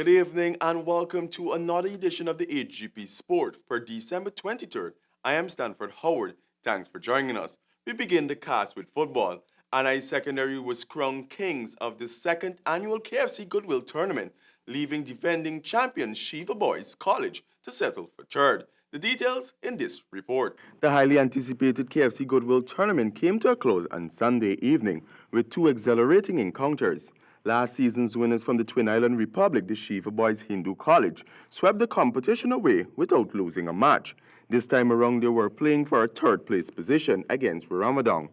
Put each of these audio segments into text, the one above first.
Good evening and welcome to another edition of the HGP Sport for December 23rd. I am Stanford Howard. Thanks for joining us. We begin the cast with football. Anai Secondary was crowned kings of the second annual KFC Goodwill Tournament, leaving defending champion Shiva Boys College to settle for third. The details in this report. The highly anticipated KFC Goodwill Tournament came to a close on Sunday evening with two exhilarating encounters. Last season's winners from the Twin Island Republic, the Shiva Boys Hindu College, swept the competition away without losing a match. This time around, they were playing for a third-place position against Ramadan,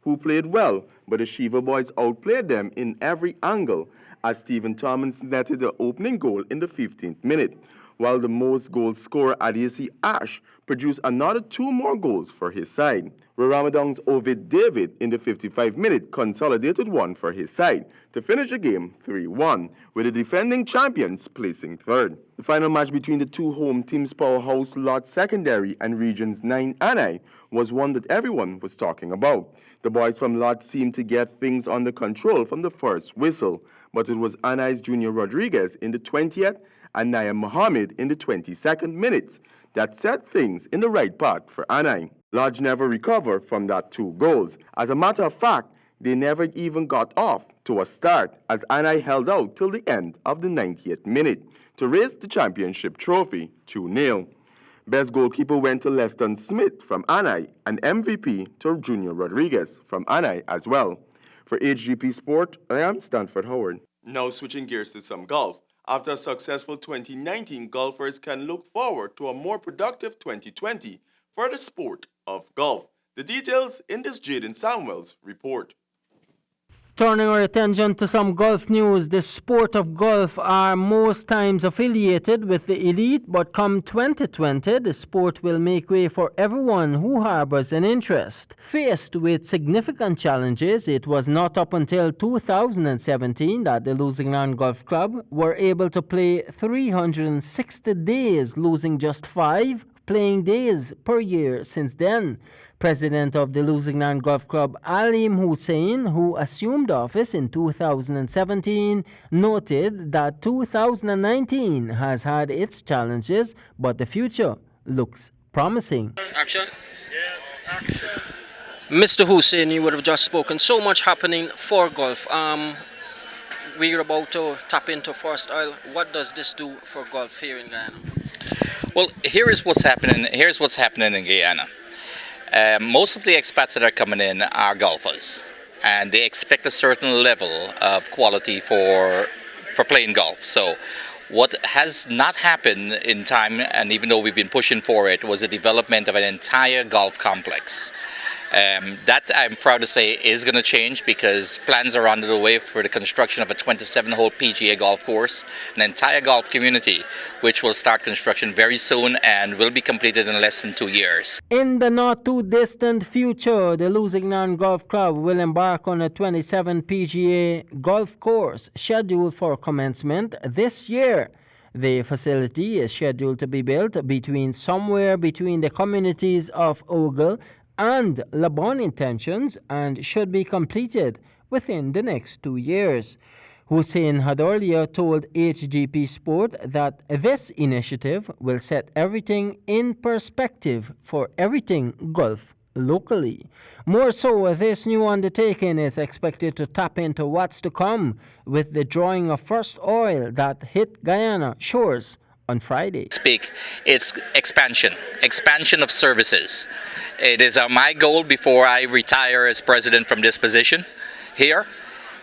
who played well, but the Shiva Boys outplayed them in every angle as Stephen Thomas netted the opening goal in the 15th minute, while the most goals scorer Adesi Ash produced another two more goals for his side. Ramadan's Ovid David in the 55th minute consolidated one for his side to finish the game 3-1, with the defending champions placing third. The final match between the two home teams, Powerhouse Lot Secondary and Regions 9 Anai, was one that everyone was talking about. The boys from Lot seemed to get things under control from the first whistle, but it was Anai's Junior Rodriguez in the 20th and Naya Mohammed in the 22nd minute that set things in the right path for Anai. Lodge never recovered from that two goals. As a matter of fact, they never even got off to a start as Anai held out till the end of the 90th minute to raise the championship trophy 2-0. Best goalkeeper went to Leston Smith from Anai and MVP to Junior Rodriguez from Anai as well. For HGP Sport, I am Stanford Howard. Now switching gears to some golf. After a successful 2019, golfers can look forward to a more productive 2020 for the sport of golf. The details in this Jaden Samuels report. Turning our attention to some golf news, the sport of golf are most times affiliated with the elite, but come 2020, the sport will make way for everyone who harbors an interest. Faced with significant challenges, it was not up until 2017 that the Lusignan Golf Club were able to play 360 days, losing just 5 playing days per year since then. President of the Lusignan Golf Club, Alim Hussein, who assumed office in 2017, noted that 2019 has had its challenges, but the future looks promising. Action. Mr. Hussein, you would have just spoken. So much happening for golf. We're about to tap into first oil. What does this do for golf here in Guyana? Well, here's what's happening in Guyana. Most of the expats that are coming in are golfers, and they expect a certain level of quality for playing golf. So what has not happened in time, and even though we've been pushing for it, was the development of an entire golf complex. That, I'm proud to say, is going to change because plans are under the way for the construction of a 27-hole PGA golf course, an entire golf community, which will start construction very soon and will be completed in less than 2 years. In the not too distant future, the Lusignan Golf Club will embark on a 27 PGA golf course scheduled for commencement this year. The facility is scheduled to be built somewhere between the communities of Ogle and Labon intentions and should be completed within the next 2 years. Hussein had earlier told HGP Sport that this initiative will set everything in perspective for everything golf locally. More so, this new undertaking is expected to tap into what's to come with the drawing of first oil that hit Guyana shores on Friday. It's expansion of services. It is my goal before I retire as president from this position here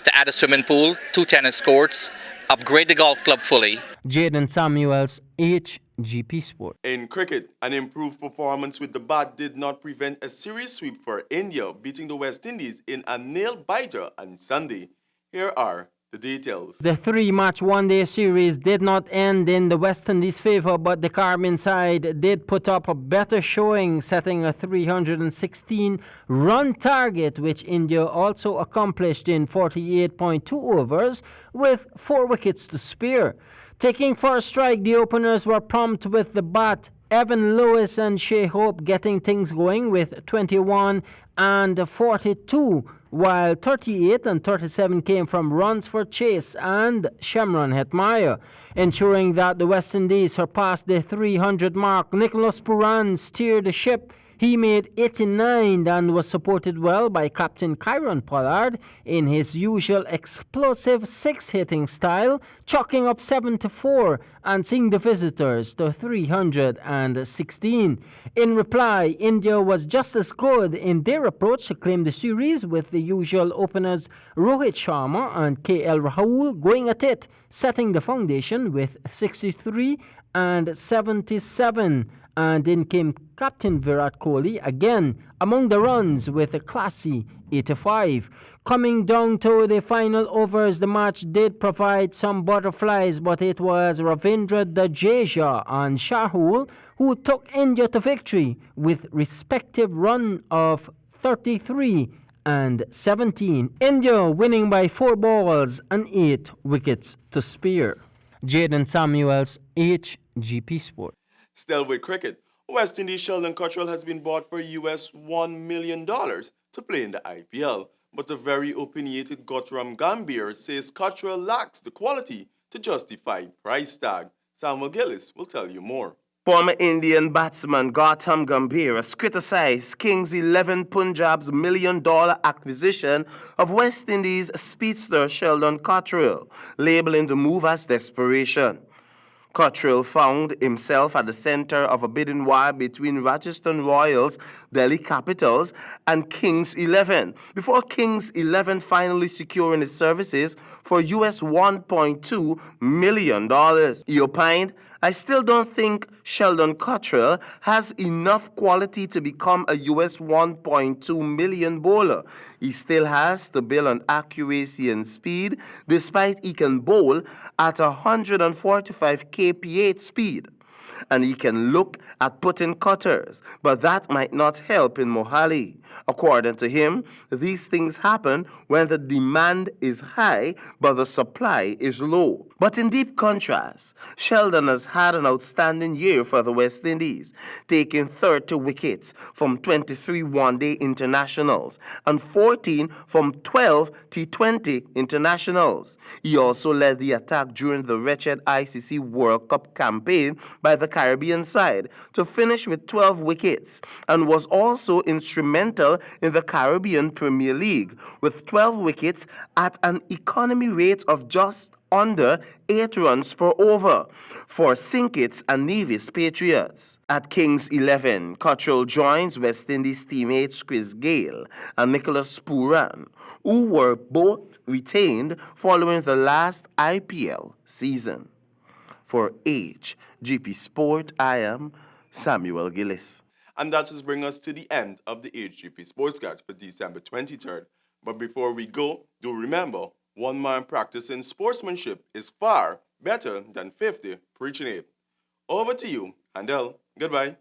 to add a swimming pool, 2 tennis courts, upgrade the golf club fully. Jaden Samuels, HGP Sport. In cricket, an improved performance with the bat did not prevent a series sweep for India, beating the West Indies in a nail-biter on Sunday. Here are the details. The 3-match one-day series did not end in the West Indies' favor, but the Caribbean side did put up a better showing, setting a 316-run target, which India also accomplished in 48.2 overs with 4 wickets to spare. Taking first strike, the openers were prompt with the bat. Evan Lewis and Shea Hope getting things going with 21 and 42 while 38 and 37 came from runs for Chase and Shamron Hetmeyer, ensuring that the West Indies surpassed the 300 mark. Nicholas Puran steered the ship. He made 89 and was supported well by Captain Kyron Pollard in his usual explosive six-hitting style, chalking up 7-4 and seeing the visitors to 316. In reply, India was just as good in their approach to claim the series, with the usual openers Rohit Sharma and KL Rahul going at it, setting the foundation with 63 and 77. And in came Captain Virat Kohli again among the runs with a classy 85. Coming down to the final overs, the match did provide some butterflies, but it was Ravindra Jadeja and Shahul who took India to victory with respective run of 33 and 17. India winning by 4 balls and 8 wickets to spare. Jaden Samuels, HGP Sport. Still with cricket, West Indies Sheldon Cottrell has been bought for US $1 million to play in the IPL, but the very opinionated GAUTAM GAMBHIR says Cottrell lacks the quality to justify price tag. Samuel Gillis will tell you more. Former Indian batsman GAUTAM GAMBHIR has criticized Kings 11 Punjab's $1 million acquisition of West Indies speedster Sheldon Cottrell, labeling the move as desperation. Cottrell found himself at the center of a bidding war between Rajasthan Royals, Delhi Capitals, and Kings 11, before Kings 11 finally securing his services for US $1.2 million. He opined, "I still don't think Sheldon Cottrell has enough quality to become a US $1.2 million bowler. He still has to build on accuracy and speed, despite he can bowl at 145 kph speed. And he can look at putting cutters, but that might not help in Mohali. According to him, these things happen when the demand is high, but the supply is low." But in deep contrast, Sheldon has had an outstanding year for the West Indies, taking 30 wickets from 23 one-day internationals and 14 from 12 T20 internationals. He also led the attack during the wretched ICC World Cup campaign by the Caribbean side to finish with 12 wickets, and was also instrumental in the Caribbean Premier League with 12 wickets at an economy rate of just under 8 runs per over for Sinkits and Nevis Patriots. At Kings 11, Cottrell joins West Indies teammates Chris Gale and Nicholas Puran, who were both retained following the last IPL season. For HGP Sport, I am Samuel Gillis. And that just brings us to the end of the HGP Sportscast for December 23rd. But before we go, do remember, one man practicing sportsmanship is far better than 50 preaching it. Over to you, Handel. Goodbye.